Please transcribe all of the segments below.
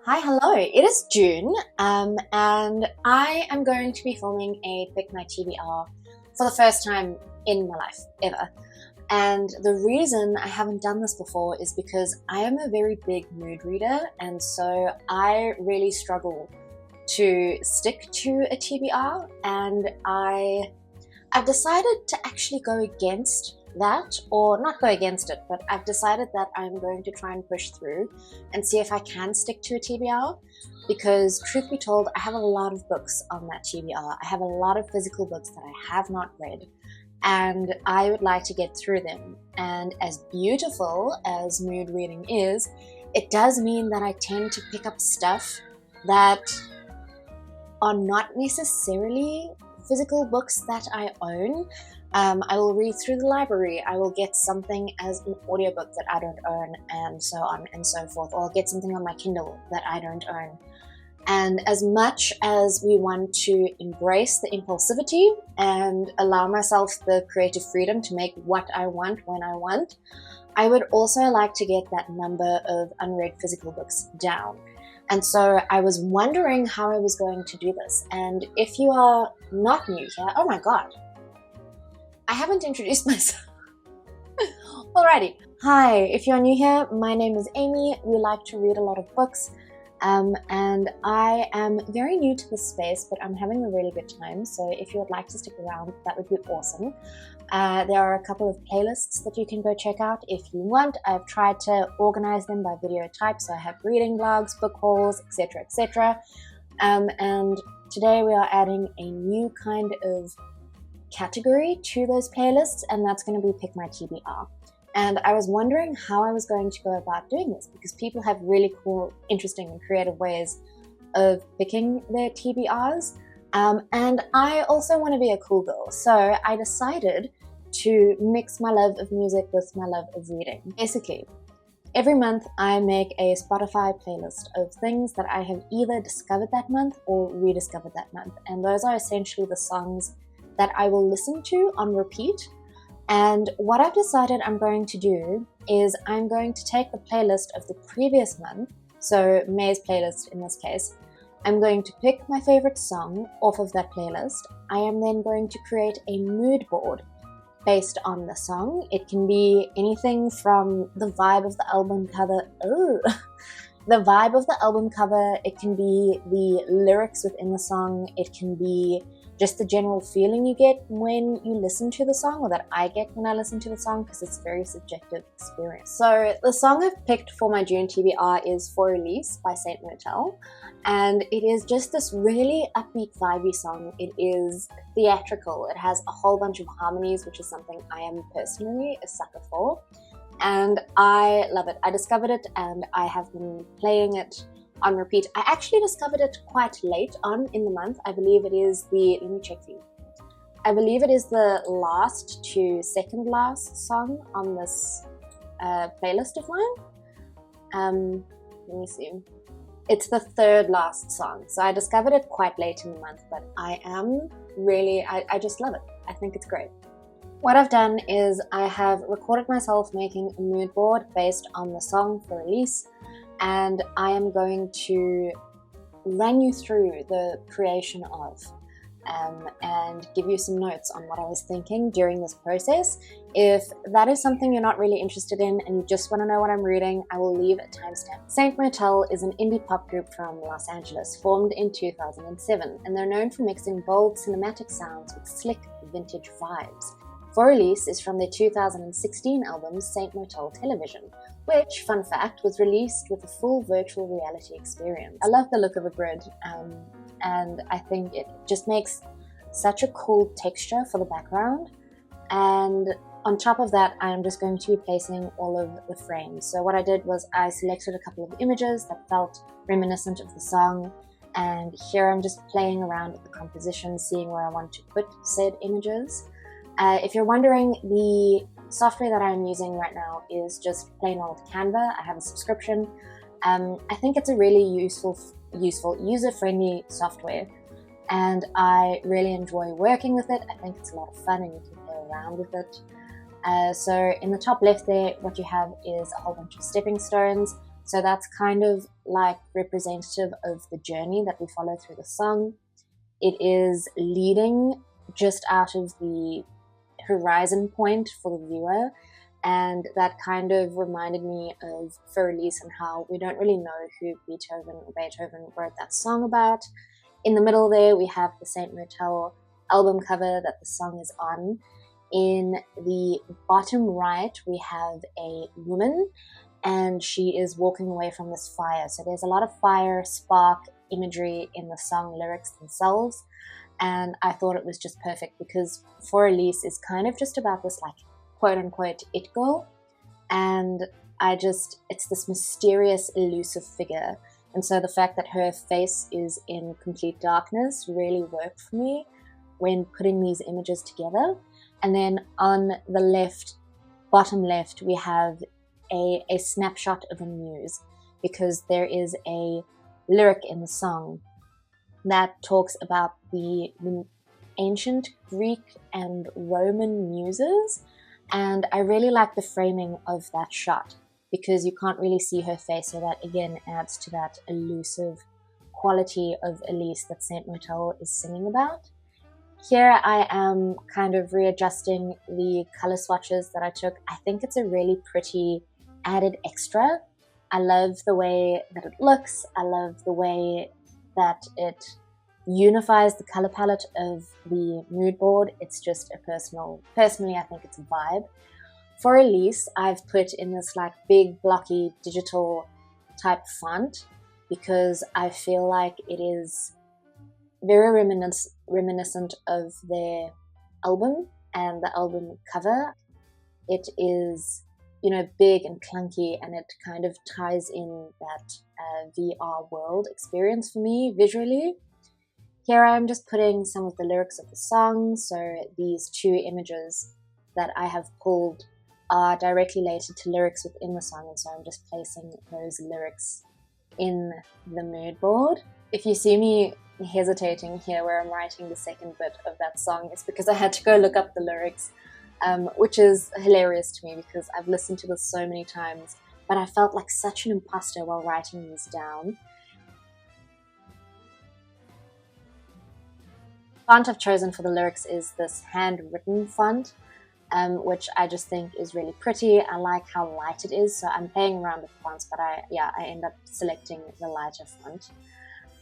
Hi, hello. It is June, and I am going to be filming a Pick My TBR for the first time in my life, ever. And the reason I haven't done this before is because I am a very big mood reader, and so I really struggle to stick to a TBR, and I've decided to actually go against that, or not go against it, but I've decided that I'm going to try and push through and see if I can stick to a TBR, because truth be told, I have a lot of books on that TBR. I have a lot of physical books that I have not read, and I would like to get through them. And as beautiful as mood reading is, it does mean that I tend to pick up stuff that are not necessarily physical books that I own. I will read through the library, I will get something as an audiobook that I don't own, and so on and so forth, or I'll get something on my Kindle that I don't own. And as much as we want to embrace the impulsivity and allow myself the creative freedom to make what I want when I want, I would also like to get that number of unread physical books down. And so I was wondering how I was going to do this. And if you are not new here, oh my god, I haven't introduced myself. Alrighty. Hi, if you're new here, my name is Amy. We like to read a lot of books. And I am very new to this space, but I'm having a really good time. So if you would like to stick around, that would be awesome. There are a couple of playlists that you can go check out if you want. I've tried to organize them by video type, so I have reading blogs, book hauls, etc., etc. And today we are adding a new kind of category to those playlists, and that's going to be Pick My TBR. And I was wondering how I was going to go about doing this, because people have really cool, interesting, and creative ways of picking their TBRs. And I also want to be a cool girl, so I decided to mix my love of music with my love of reading. Basically, every month I make a Spotify playlist of things that I have either discovered that month or rediscovered that month, and those are essentially the songs that I will listen to on repeat. And what I've decided I'm going to do is I'm going to take the playlist of the previous month, so May's playlist in this case. I'm going to pick my favorite song off of that playlist. I am then going to create a mood board based on the song. It can be anything from the vibe of the album cover. The vibe of the album cover. It can be the lyrics within the song. It can be just the general feeling you get when you listen to the song, or that I get when I listen to the song, because it's a very subjective experience. So the song I've picked for my June TBR is For Elise by Motel, and it is just this really upbeat, vibey song. It is theatrical. It has a whole bunch of harmonies, which is something I am personally a sucker for, and I love it. I discovered it and I have been playing it on repeat. I actually discovered it quite late on in the month. I believe it is the, let me check for you. I believe it is the last to second last song on this playlist of mine. Let me see. It's the third last song. So I discovered it quite late in the month, but I am really, I just love it. I think it's great. What I've done is I have recorded myself making a mood board based on the song For Elise, and I am going to run you through the creation of and give you some notes on what I was thinking during this process. If that is something you're not really interested in and you just want to know what I'm reading, I will leave a timestamp. Motel is an indie pop group from Los Angeles, formed in 2007, and they're known for mixing bold cinematic sounds with slick vintage vibes. For Elise is from their 2016 album Saint Motel Television, which, fun fact, was released with a full virtual reality experience. I love the look of a grid, and I think it just makes such a cool texture for the background. And on top of that, I'm just going to be placing all of the frames. So what I did was I selected a couple of images that felt reminiscent of the song, and here I'm just playing around with the composition, seeing where I want to put said images. If you're wondering, the software that I'm using right now is just plain old Canva. I have a subscription. I think it's a really useful, user-friendly software, and I really enjoy working with it. I think it's a lot of fun and you can play around with it. So in the top left there, what you have is a whole bunch of stepping stones So that's kind of like representative of the journey that we follow through the song. It is leading just out of the horizon point for the viewer, and that kind of reminded me of For Elise and how we don't really know who Beethoven wrote that song about. In the middle there, we have the Saint Motel album cover that the song is on. In the bottom right, we have a woman, and she is walking away from this fire. So there's a lot of fire, spark imagery in the song lyrics themselves. And I thought it was just perfect because For Elise is kind of just about this like quote unquote it girl. And it's this mysterious, elusive figure. And so the fact that her face is in complete darkness really worked for me when putting these images together. And then on the left, bottom left, we have a snapshot of a muse, because there is a lyric in the song that talks about the ancient Greek and Roman muses. And I really like the framing of that shot because you can't really see her face, so that again adds to that elusive quality of Elise that Saint Motel is singing about. Here I am kind of readjusting the color swatches that I took. I think it's a really pretty added extra. I love the way that it looks. I love the way that it unifies the color palette of the mood board. It's just a personally I think it's a vibe. For Elise, I've put in this like big blocky digital type font because I feel like it is very reminiscent of their album and the album cover. It is, big and clunky, and it kind of ties in that VR world experience for me visually. Here I'm just putting some of the lyrics of the song, so these two images that I have pulled are directly related to lyrics within the song, and so I'm just placing those lyrics in the mood board. If you see me hesitating here where I'm writing the second bit of that song, it's because I had to go look up the lyrics, which is hilarious to me because I've listened to this so many times, but I felt like such an imposter while writing these down. The font I've chosen for the lyrics is this handwritten font, which I just think is really pretty. I like how light it is, so I'm playing around with fonts, but I end up selecting the lighter font.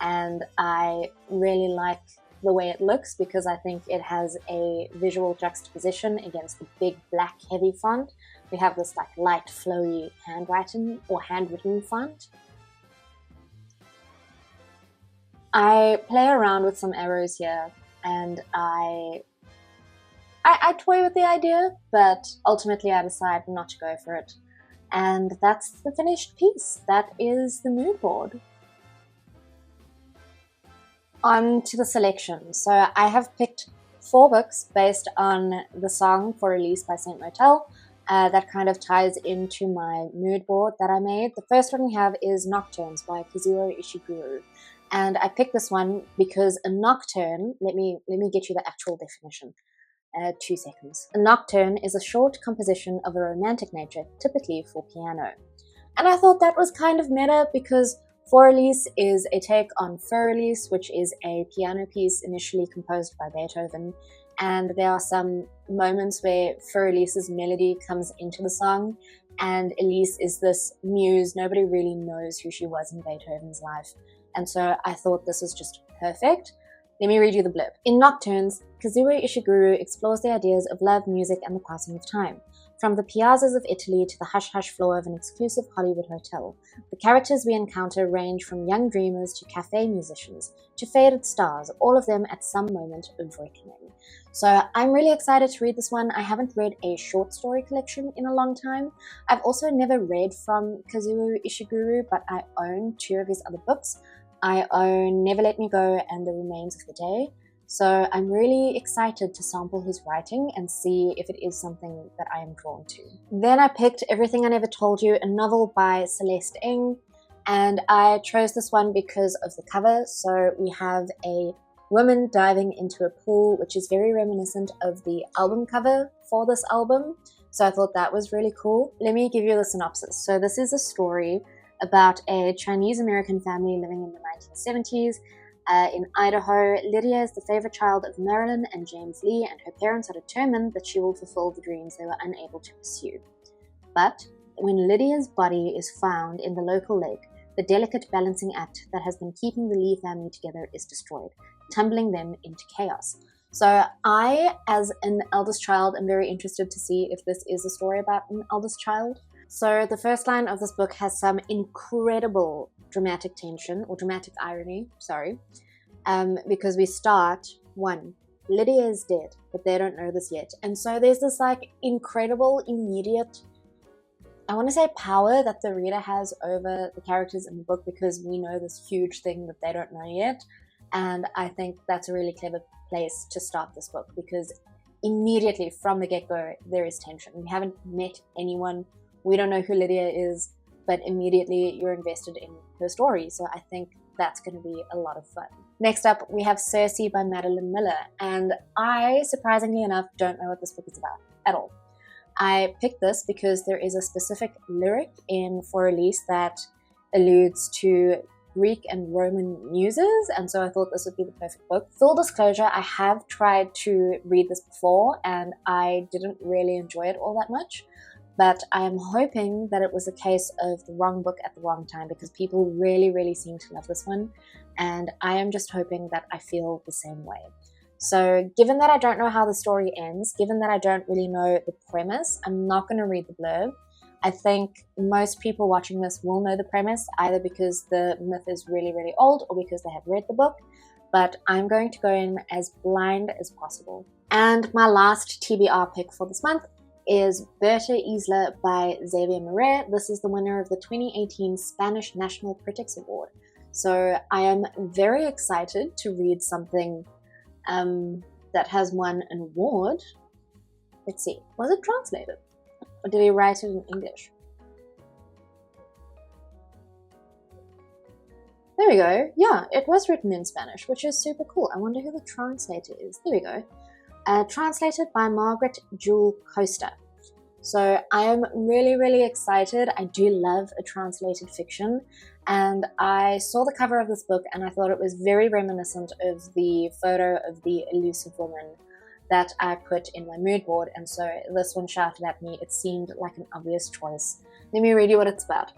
And I really like the way it looks because I think it has a visual juxtaposition against the big black heavy font. We have this like light flowy handwritten font. I play around with some arrows here, and I toy with the idea, but ultimately I decide not to go for it. And that's the finished piece. That is the mood board. On to the selection. So I have picked 4 books based on the song For Elise by Saint Motel. That kind of ties into my mood board that I made. The first one we have is Nocturnes by Kazuo Ishiguro. And I picked this one because a nocturne, let me get you the actual definition. 2 seconds. A nocturne is a short composition of a romantic nature, typically for piano. And I thought that was kind of meta because For Elise is a take on Für Elise, which is a piano piece initially composed by Beethoven. And there are some moments where Für Elise's melody comes into the song, and Elise is this muse. Nobody really knows who she was in Beethoven's life. And so I thought this was just perfect. Let me read you the blurb. In Nocturnes, Kazuo Ishiguro explores the ideas of love, music, and the passing of time. From the piazzas of Italy to the hush-hush floor of an exclusive Hollywood hotel, the characters we encounter range from young dreamers to cafe musicians to faded stars, all of them at some moment of reckoning. So I'm really excited to read this one. I haven't read a short story collection in a long time. I've also never read from Kazuo Ishiguro, but I own 2 of his other books. I own Never Let Me Go and The Remains of the Day. So I'm really excited to sample his writing and see if it is something that I am drawn to. Then I picked Everything I Never Told You, a novel by Celeste Ng, and I chose this one because of the cover. So we have a woman diving into a pool, which is very reminiscent of the album cover for this album. So I thought that was really cool. Let me give you the synopsis. So this is a story about a Chinese-American family living in the 1970s. In Idaho, Lydia is the favorite child of Marilyn and James Lee, and her parents are determined that she will fulfill the dreams they were unable to pursue. But when Lydia's body is found in the local lake, the delicate balancing act that has been keeping the Lee family together is destroyed, tumbling them into chaos. So I, as an eldest child, am very interested to see if this is a story about an eldest child. So the first line of this book has some incredible dramatic tension, or dramatic irony, because we start, 1, Lydia is dead, but they don't know this yet. And so there's this like incredible, immediate, I want to say power that the reader has over the characters in the book, because we know this huge thing that they don't know yet. And I think that's a really clever place to start this book, because immediately from the get-go there is tension. We haven't met anyone, we don't know who Lydia is, but immediately you're invested in her story. So I think that's going to be a lot of fun. Next up, we have Circe by Madeline Miller, and I, surprisingly enough, don't know what this book is about at all. I picked this because there is a specific lyric in For Elise that alludes to Greek and Roman muses, and so I thought this would be the perfect book. Full disclosure, I have tried to read this before and I didn't really enjoy it all that much, but I am hoping that it was a case of the wrong book at the wrong time, because people really seem to love this one, and I am just hoping that I feel the same way. So given that I don't know how the story ends, given that I don't really know the premise, I'm not going to read the blurb. I think most people watching this will know the premise, either because the myth is really old or because they have read the book, but I'm going to go in as blind as possible. And my last TBR pick for this month is Berta Isla by Xavier Marais. This is the winner of the 2018 Spanish National Critics Award. So I am very excited to read something that has won an award. Let's see, was it translated? Or did he write it in English? There we go. Yeah, it was written in Spanish, which is super cool. I wonder who the translator is. There we go. Translated by Margaret Jewel Coaster. So I am really excited. I do love a translated fiction, and I saw the cover of this book and I thought it was very reminiscent of the photo of the elusive woman that I put in my mood board, and so this one shouted at me. It seemed like an obvious choice. Let me read you what it's about.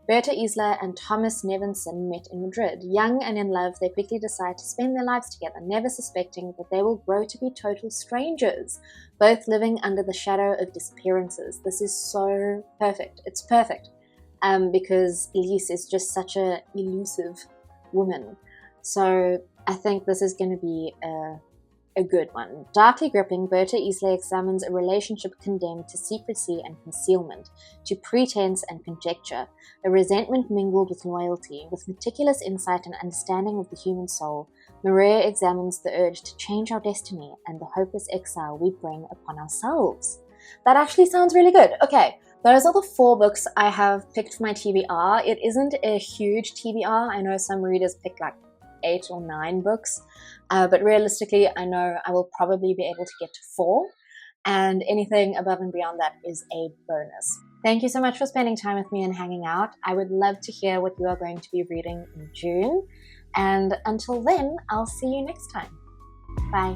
Berta Isla and Thomas Nevinson met in Madrid. Young and in love, they quickly decide to spend their lives together, never suspecting that they will grow to be total strangers, both living under the shadow of disappearances. This is so perfect. It's perfect because Elise is just such an elusive woman. So I think this is going to be a good one. Darkly gripping, Berta Isla examines a relationship condemned to secrecy and concealment, to pretense and conjecture, a resentment mingled with loyalty. With meticulous insight and understanding of the human soul, Marais examines the urge to change our destiny and the hopeless exile we bring upon ourselves. That actually sounds really good. Okay, those are the 4 books I have picked for my TBR. It isn't a huge TBR. I know some readers pick like 8 or 9 books, but realistically I know I will probably be able to get to 4, and anything above and beyond that is a bonus. Thank you so much for spending time with me and hanging out. I would love to hear what you are going to be reading in June, and until then, I'll see you next time. Bye.